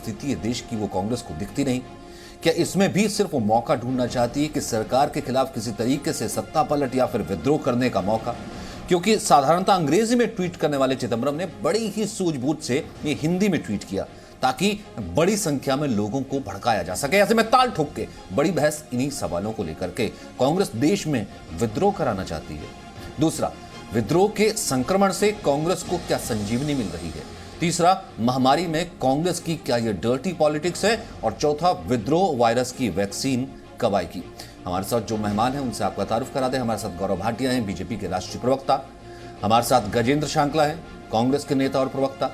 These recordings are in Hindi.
स्थिति है देश की वो कांग्रेस को दिखती नहीं? क्या इसमें भी सिर्फ वो मौका ढूंढना चाहती है कि सरकार के खिलाफ किसी तरीके से सत्ता पलट या फिर विद्रोह करने का मौका? क्योंकि साधारणतः अंग्रेजी में ट्वीट करने वाले चिदंबरम ने बड़ी ही सूझबूझ से ये हिंदी में ट्वीट किया ताकि बड़ी संख्या में लोगों को भड़काया जा सके। ऐसे में ताल ठोक के बड़ी बहस इन्हीं सवालों को लेकर के कांग्रेस देश में विद्रोह कराना चाहती है। दूसरा, विद्रोह के संक्रमण से कांग्रेस को क्या संजीवनी मिल रही है? तीसरा, महामारी में कांग्रेस की क्या यह डर्टी पॉलिटिक्स है? और चौथा, विद्रोह वायरस की वैक्सीन कब आएगी? हमारे साथ जो मेहमान हैं उनसे आपका तारुफ करा दें। हमारे साथ गौरव भाटिया हैं, बीजेपी के राष्ट्रीय प्रवक्ता। हमारे साथ गजेंद्र शांकला हैं, कांग्रेस के नेता और प्रवक्ता।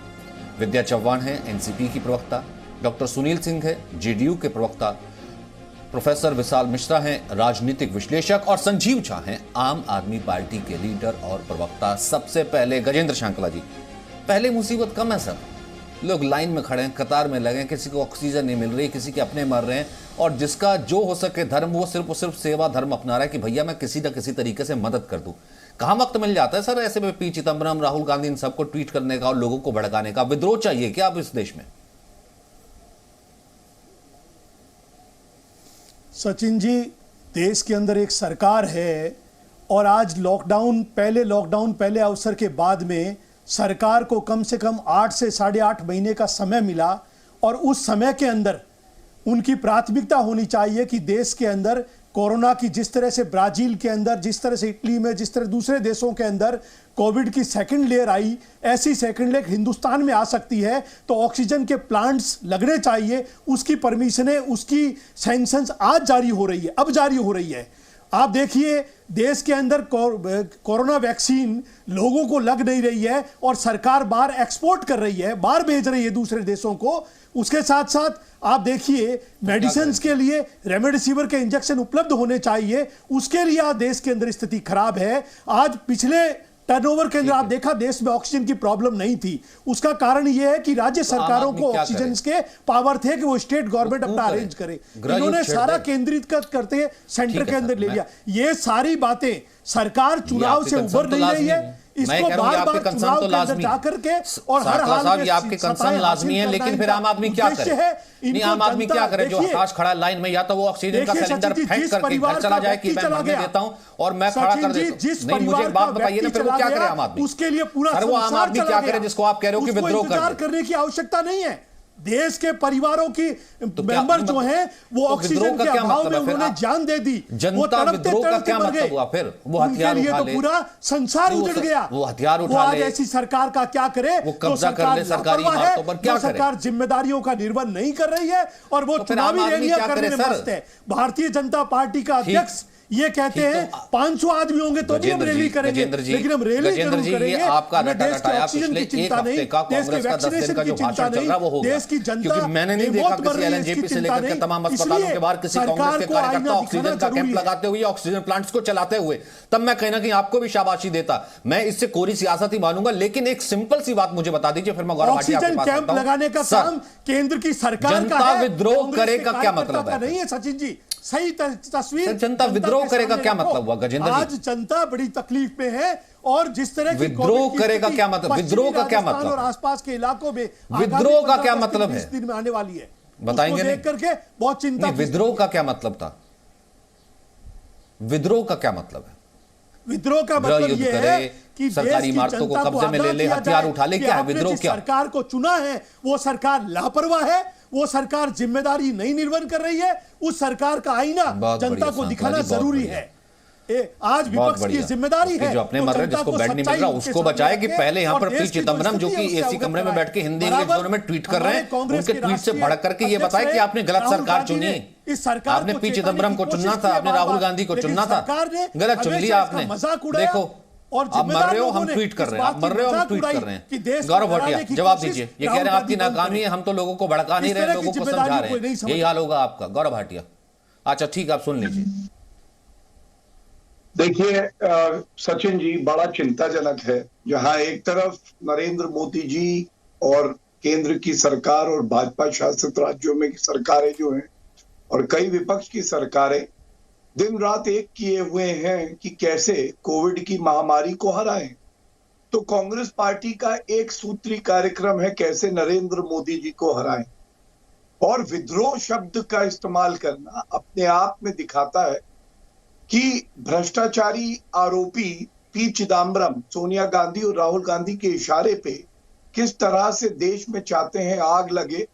विद्या चौहान हैं, एनसीपी की प्रवक्ता। डॉक्टर सुनील सिंह है, जेडीयू के प्रवक्ता। प्रोफेसर विशाल मिश्रा हैं, राजनीतिक विश्लेषक। और संजीव झा हैं, आम आदमी पार्टी के लीडर और प्रवक्ता। सबसे पहले गजेंद्र शांकला जी, पहले मुसीबत कम है सर, लोग लाइन में खड़े हैं, कतार में लगे हैं, किसी को ऑक्सीजन नहीं मिल रही, किसी के अपने मर रहे हैं, और जिसका जो हो सके धर्म वो सिर्फ सेवा धर्म अपना रहा है कि भैया मैं किसी न किसी तरीके से मदद कर दूं। कहां वक्त मिल जाता है सर ऐसे में पी चिदंबरम, राहुल गांधी इन सबको ट्वीट करने का और लोगों को भड़काने का? विद्रोह चाहिए क्या अब इस देश में? सचिन जी, देश के अंदर एक सरकार है और आज लॉकडाउन पहले अवसर के बाद में सरकार को कम से कम 8 से 8.5 महीने का समय मिला और उस समय के अंदर उनकी प्राथमिकता होनी चाहिए कि देश के अंदर कोरोना की, जिस तरह से ब्राजील के अंदर, जिस तरह से इटली में, जिस तरह दूसरे देशों के अंदर कोविड की सेकंड लेयर आई, ऐसी सेकंड लेयर हिंदुस्तान में आ सकती है तो ऑक्सीजन के प्लांट्स लगने चाहिए। उसकी परमिशनें, उसकी सैंक्शंस आज जारी हो रही है, अब जारी हो रही है। आप देखिए देश के अंदर कोरोना वैक्सीन लोगों को लग नहीं रही है और सरकार बाहर एक्सपोर्ट कर रही है, बाहर भेज रही है दूसरे देशों को। उसके साथ साथ आप देखिए मेडिसिन के लिए रेमडेसिविर के इंजेक्शन उपलब्ध होने चाहिए, उसके लिए आज देश के अंदर स्थिति खराब है। आज पिछले टर्नओवर के अंदर आप देखा देश में ऑक्सीजन की प्रॉब्लम नहीं थी। उसका कारण यह है कि राज्य सरकारों को ऑक्सीजन के पावर थे कि वो स्टेट गवर्नमेंट अपना अरेंज करे। इन्होंने सारा केंद्रित करते सेंटर के अंदर ले लिया। ये सारी बातें सरकार चुनाव से उभर नहीं रही है, इसको बार-बार चुनाव के अंदर जाकर के और हर हाल में आपके कंसर्न लाजमी है, लेकिन फिर आम आदमी क्या करे? नहीं, आम आदमी क्या करे जो हताश खड़ा है लाइन में? या तो वो ऑक्सीजन का सिलेंडर फेंक करके घर चला जाए कि मैं महंगे देता हूं और मैं खड़ा कर देता हूं। नहीं, मुझे एक बात बताइए ना, फिर वो क्या करे आम आदमी? उसके लिए पूरा वो आम आदमी क्या करे जिसको आप कह रहे हो कि विद्रोह करने की आवश्यकता नहीं है? देश के परिवारों की मेंबर जो हैं वो ऑक्सीजन के अभाव में उन्होंने जान दे दी। जनता विद्रोह का क्या मतलब हुआ? फिर वो हथियार उठा ले, पूरा संसार उजड़ गया। वो हथियार उठा ले, ऐसी सरकार का क्या करे? वो कब्जा कर ले सरकारी इमारतों पर, क्या करे? सरकार जिम्मेदारियों का निर्वहन नहीं कर रही है और वो चुनावी रैलियां करने में मस्त है। भारतीय जनता पार्टी का अध्यक्ष ये कहते हैं 500 आदमी होंगे तो भी हम रैली करेंगे, लेकिन हम रैली जरूर करेंगे। आपका डाटा डाटा ऑक्सीजन की चिंता नहीं, देश के वैक्सीनेशन की चिंता नहीं, देश की जनता, क्योंकि मैंने नहीं देखा किसी एलएनजेपी से लेकर के तमाम अस्पतालों के बाहर किसी कांग्रेस के कार्यकर्ता ऑक्सीजन का कैंप लगाते हुए, ऑक्सीजन प्लांट्स को चलाते हुए, तब मैं कहीं ना कहीं आपको भी शाबाशी देता। मैं इससे कोरी सियासत ही मानूंगा, लेकिन एक सिंपल सी बात मुझे बता दीजिए, फिर मैं गौरव भाटिया ऑक्सीजन कैंप लगाने का काम केंद्र की सरकार का है। जनता विद्रोह करेगा क्या मतलब है? नहीं है सचिन जी, सही तस्वीर। जनता विद्रोह करेगा क्या मतलब हुआ गजेंद्र जी? आज जनता बड़ी तकलीफ में है और जिस तरह की विद्रोह करेगा क्या मतलब? विद्रोह का क्या मतलब? और आसपास के इलाकों में विद्रोह का क्या मतलब है? 20 दिन में आने वाली है, बताएंगे? देख करके बहुत चिंता। विद्रोह का क्या मतलब था? विद्रोह का क्या मतलब है? विद्रोह का मतलब यह है कि सरकारी इमारतों को कब्जे में ले, हथियार उठा ले, क्या है विद्रोह? क्या सरकार को चुना है वो सरकार लापरवाह है, वो सरकार जिम्मेदारी नहीं निर्वहन कर रही है। उस सरकार का आईना जनता को दिखाना जरूरी है। आज विपक्ष की जिम्मेदारी है जो अपने मर रहे जिसको बेड नहीं मिल रहा उसको बचाए कि पहले यहाँ पर पी चिदंबरम जो कि एसी कमरे में बैठ के हिंदी इंग्लिश दोनों में ट्वीट कर रहे हैं, उनके ट्वीट से भड़क करके ये बताए कि आपने गलत सरकार चुनी। आपने पी चिदंबरम को चुनना था, आपने राहुल गांधी को चुनना था, गलत चुन लिया आपने। देखो और आप मर रहे हो, हम ट्वीट कर रहे हैं, आप मर रहे हो, हम ट्वीट कर रहे हैं। गौरव भाटिया जवाब दीजिए, ये कह रहे हैं आपकी नाकामी है, हम तो लोगों को भड़का नहीं रहे, लोगों को समझा रहे हैं, यही हाल होगा आपका। गौरव भाटिया, अच्छा ठीक, आप सुन लीजिए। देखिए सचिन जी, बड़ा चिंताजनक है जहां एक तरफ नरेंद्र मोदी जी और केंद्र की सरकार और भाजपा शासित राज्यों में की सरकारें जो हैं और कई विपक्ष की सरकारें दिन रात एक किए हुए हैं कि कैसे कोविड की महामारी को हराएं। तो कांग्रेस पार्टी का एक सूत्री कार्यक्रम है कैसे नरेंद्र मोदी जी को हराएं। और विद्रोह शब्द का इस्तेमाल करना अपने आप में दिखाता है कि भ्रष्टाचारी आरोपी पी चिदम्बरम सोनिया गांधी और राहुल गांधी के इशारे पे किस तरह से देश में चाहते हैं आग लगे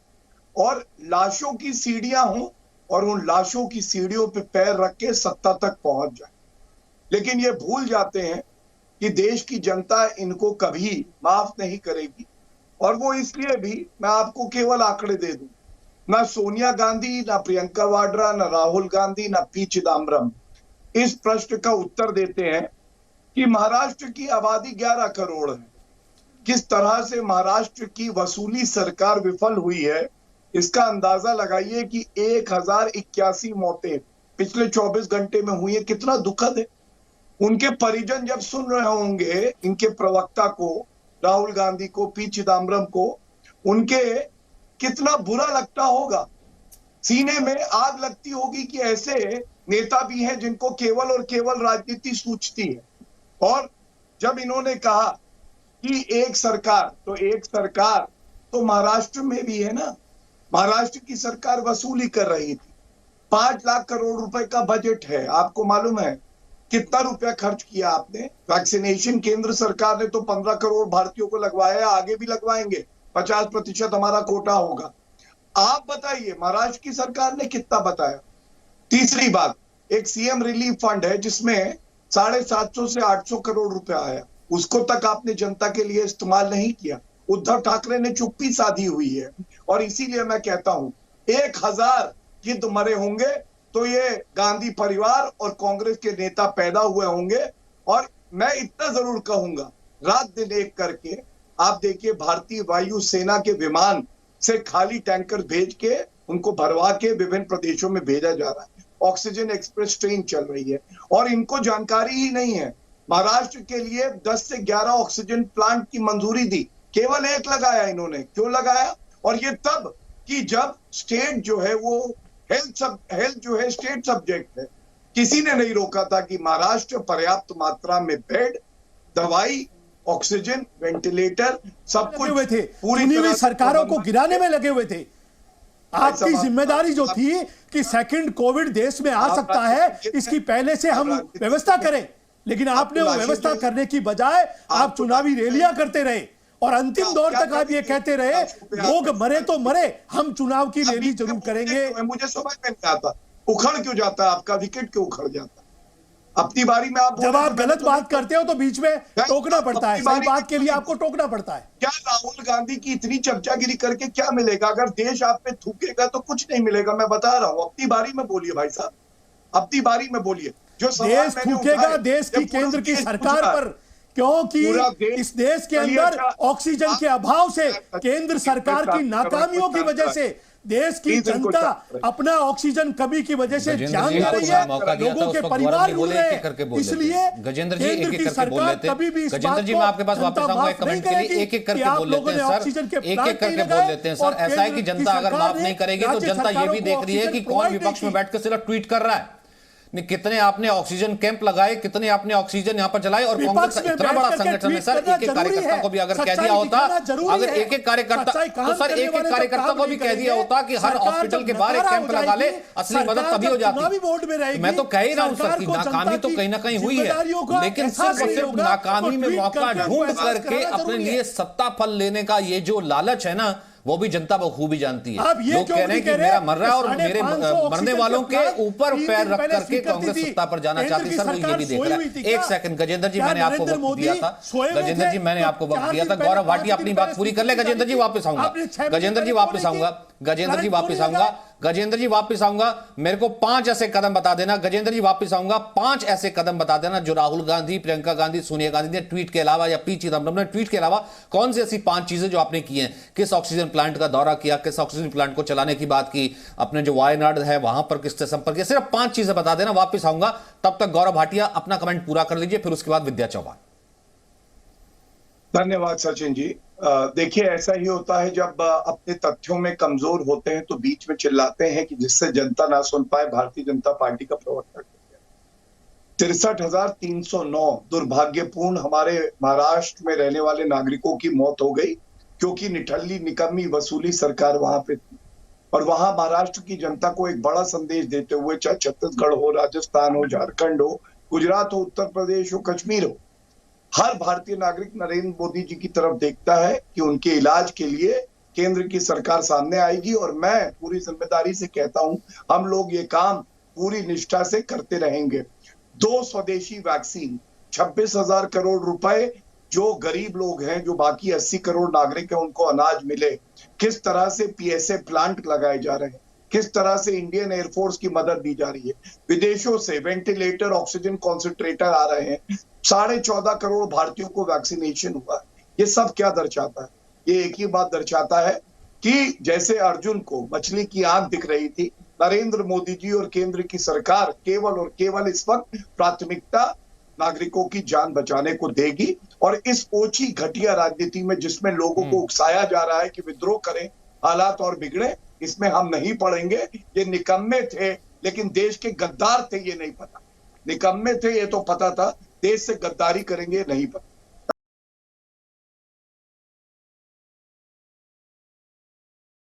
और लाशों की सीढ़ियां हों और उन लाशों की सीढ़ियों पे पैर रख के सत्ता तक पहुंच जाए। लेकिन ये भूल जाते हैं कि देश की जनता इनको कभी माफ नहीं करेगी। और वो इसलिए भी, मैं आपको केवल आंकड़े दे दूं, ना सोनिया गांधी, ना प्रियंका वाड्रा, ना राहुल गांधी, ना पी चिदम्बरम इस प्रश्न का उत्तर देते हैं कि महाराष्ट्र की आबादी 11 करोड़ है। किस तरह से महाराष्ट्र की वसूली सरकार विफल हुई है, इसका अंदाजा लगाइए कि 1081 मौतें पिछले 24 घंटे में हुई है। कितना दुखद है। उनके परिजन जब सुन रहे होंगे इनके प्रवक्ता को, राहुल गांधी को, पी चिदम्बरम को, उनके कितना बुरा लगता होगा, सीने में आग लगती होगी कि ऐसे नेता भी हैं जिनको केवल और केवल राजनीति सूझती है। और जब इन्होंने कहा कि एक सरकार तो महाराष्ट्र में भी है ना। महाराष्ट्र की सरकार वसूली कर रही थी। 5 लाख करोड़ रुपए का बजट है। आपको मालूम है कितना रुपया खर्च किया आपने? वैक्सीनेशन केंद्र सरकार ने तो 15 करोड़ भारतीयों को लगवाया, आगे भी लगवाएंगे। 50% हमारा कोटा होगा। आप बताइए महाराष्ट्र की सरकार ने कितना बताया? तीसरी बात, एक सीएम रिलीफ फंड है जिसमें 750 से 800 करोड़ रुपया आया, उसको तक आपने जनता के लिए इस्तेमाल नहीं किया। उद्धव ठाकरे ने चुप्पी साधी हुई है। और इसीलिए मैं कहता हूं 1000 गिद्ध मरे होंगे तो ये गांधी परिवार और कांग्रेस के नेता पैदा हुए होंगे। और मैं इतना जरूर कहूंगा, रात दिन एक करके आप देखिए भारतीय वायु सेना के विमान से खाली टैंकर भेज के उनको भरवा के विभिन्न प्रदेशों में भेजा जा रहा है। ऑक्सीजन एक्सप्रेस ट्रेन चल रही है और इनको जानकारी ही नहीं है। महाराष्ट्र के लिए 10 से 11 ऑक्सीजन प्लांट की मंजूरी दी, केवल एक लगाया इन्होंने। क्यों लगाया? और ये तब कि जब स्टेट जो है वो हेल्थ जो है स्टेट सब्जेक्ट है। किसी ने नहीं रोका था कि महाराष्ट्र पर्याप्त मात्रा में बेड, दवाई, ऑक्सीजन, वेंटिलेटर सब कुछ हुए थे, पूरी चुनी हुई तरह सरकारों को गिराने में लगे हुए थे। आपकी जिम्मेदारी जो थी कि सेकंड कोविड देश में आ सकता है, इसकी पहले से हम व्यवस्था करें, लेकिन आपने वो व्यवस्था करने की बजाय आप चुनावी रैलियां करते रहे और अंतिम दौर तक आप ये कहते रहे लोग मरे तो मरे, हम चुनाव की रैली जरूर करेंगे। मुझे समझ में नहीं आता उखड़ क्यों जाता है आपका विकेट, क्यों उखड़ जाता है? अपनी बारी में आप जब आप गलत बात करते हो तो बीच में टोकना पड़ता है, सही बात के लिए आपको टोकना पड़ता है। क्या राहुल गांधी की इतनी चमचागिरी करके क्या मिलेगा? अगर देश आप पे थूकेगा तो कुछ नहीं मिलेगा। मैं बता रहा हूं, अपनी बारी में बोलिए भाई साहब, अपनी बारी में बोलिए। जो देश थूकेगा देश की केंद्र की सरकार पर, क्योंकि इस देश के अंदर ऑक्सीजन के अभाव से, केंद्र सरकार की नाकामियों की वजह से देश की जनता अपना ऑक्सीजन कमी की वजह से जान दे रही है, लोगों के परिवार रो रहे हैं। इसलिए गजेंद्र जी केंद्र की सरकार कभी भी इस बात जी मैं आपके पास वापस आऊंगा एक कमेंट के लिए। एक एक करके बोल लेते हैं सर, एक एक करके बोल लेते हैं सर। ऐसा है कि जनता अगर माफ नहीं करेगी तो जनता ये भी देख रही है कि कौन विपक्ष में बैठ कर सिर्फ ट्वीट कर रहा है। कितने आपने ऑक्सीजन कैंप लगाए, कितने आपने ऑक्सीजन यहां पर चलाए। और कांग्रेस का इतना बड़ा संगठन है सर, एक एक कार्यकर्ता को भी अगर कह दिया होता, अगर एक एक कार्यकर्ता तो सर एक एक कार्यकर्ता को भी कह दिया होता कि हर हॉस्पिटल के बाहर एक कैंप लगा ले, असली मदद तभी हो जाती। मैं तो कह ही रहा हूं सर कि नाकामी तो कहीं ना कहीं हुई है, लेकिन सिर्फ और सिर्फ नाकामी में मौका ढूंढ करके अपने लिए सत्ता फल लेने का ये जो लालच है ना, वो भी जनता बखूबी जानती है। लोग कह रहे हैं कि मेरा मर रहा है और मेरे मरने वालों के ऊपर पैर रख करके कांग्रेस सत्ता पर जाना चाहती। सर वो ये भी देख रहा है। एक सेकंड गजेंद्र जी, मैंने आपको वक्त दिया था। गजेंद्र जी मैंने आपको वक्त दिया था। गौरव भाटिया अपनी बात पूरी कर ले। गजेंद्र जी वापस आऊंगा, गजेंद्र जी वापस आऊंगा, गजेंद्र जी वापस आऊंगा, गजेंद्र जी वापस आऊंगा। मेरे को 5 ऐसे कदम बता देना, गजेंद्र जी वापस आऊंगा, 5 ऐसे कदम बता देना जो राहुल गांधी, प्रियंका गांधी, सोनिया गांधी ने ट्वीट के अलावा या पी चिदम्बरम ने ट्वीट के अलावा कौन सी ऐसी 5 चीजें जो आपने की हैं? किस ऑक्सीजन प्लांट का दौरा किया, किस ऑक्सीजन प्लांट को चलाने की बात की, अपने जो वायनाड है वहां पर किससे संपर्क किया? सिर्फ 5 चीजें बता देना, वापस आऊंगा। तब तक गौरव भाटिया अपना कमेंट पूरा कर लीजिए, फिर उसके बाद विद्या चौहान। धन्यवाद सचिन जी। देखिए ऐसा ही होता है जब अपने तथ्यों में कमजोर होते हैं तो बीच में चिल्लाते हैं कि जिससे जनता ना सुन पाए। भारतीय जनता पार्टी का प्रवक्ता 63,309 दुर्भाग्यपूर्ण हमारे महाराष्ट्र में रहने वाले नागरिकों की मौत हो गई क्योंकि निठल्ली निकम्मी वसूली सरकार वहां पे थी। और वहां महाराष्ट्र की जनता को एक बड़ा संदेश देते हुए, चाहे छत्तीसगढ़ हो, राजस्थान हो, झारखंड हो, गुजरात हो, उत्तर प्रदेश हो, कश्मीर हो, हर भारतीय नागरिक नरेंद्र मोदी जी की तरफ देखता है कि उनके इलाज के लिए केंद्र की सरकार सामने आएगी। और मैं पूरी जिम्मेदारी से कहता हूं, हम लोग ये काम पूरी निष्ठा से करते रहेंगे। 2 स्वदेशी वैक्सीन, 26,000 करोड़ रुपए, जो गरीब लोग हैं, जो बाकी 80 करोड़ नागरिक हैं, उनको अनाज मिले। किस तरह से पीएसए प्लांट लगाए जा रहे हैं, किस तरह से इंडियन एयरफोर्स की मदद दी जा रही है, विदेशों से वेंटिलेटर, ऑक्सीजन कॉन्सेंट्रेटर आ रहे हैं, 14.5 करोड़ भारतीयों को वैक्सीनेशन हुआ है। ये सब क्या दर्शाता है? ये एक ही बात दर्शाता है कि जैसे अर्जुन को मछली की आंख दिख रही थी, नरेंद्र मोदी जी और केंद्र की सरकार केवल और केवल इस वक्त प्राथमिकता नागरिकों की जान बचाने को देगी। और इस ओछी घटिया राजनीति में, जिसमें लोगों को उकसाया जा रहा है कि विद्रोह करें, हालात और बिगड़े, इसमें हम नहीं पड़ेंगे। ये निकम्मे थे, लेकिन देश के गद्दार थे, ये नहीं पता। निकम्मे थे ये तो पता था, देश से गद्दारी करेंगे नहीं पता।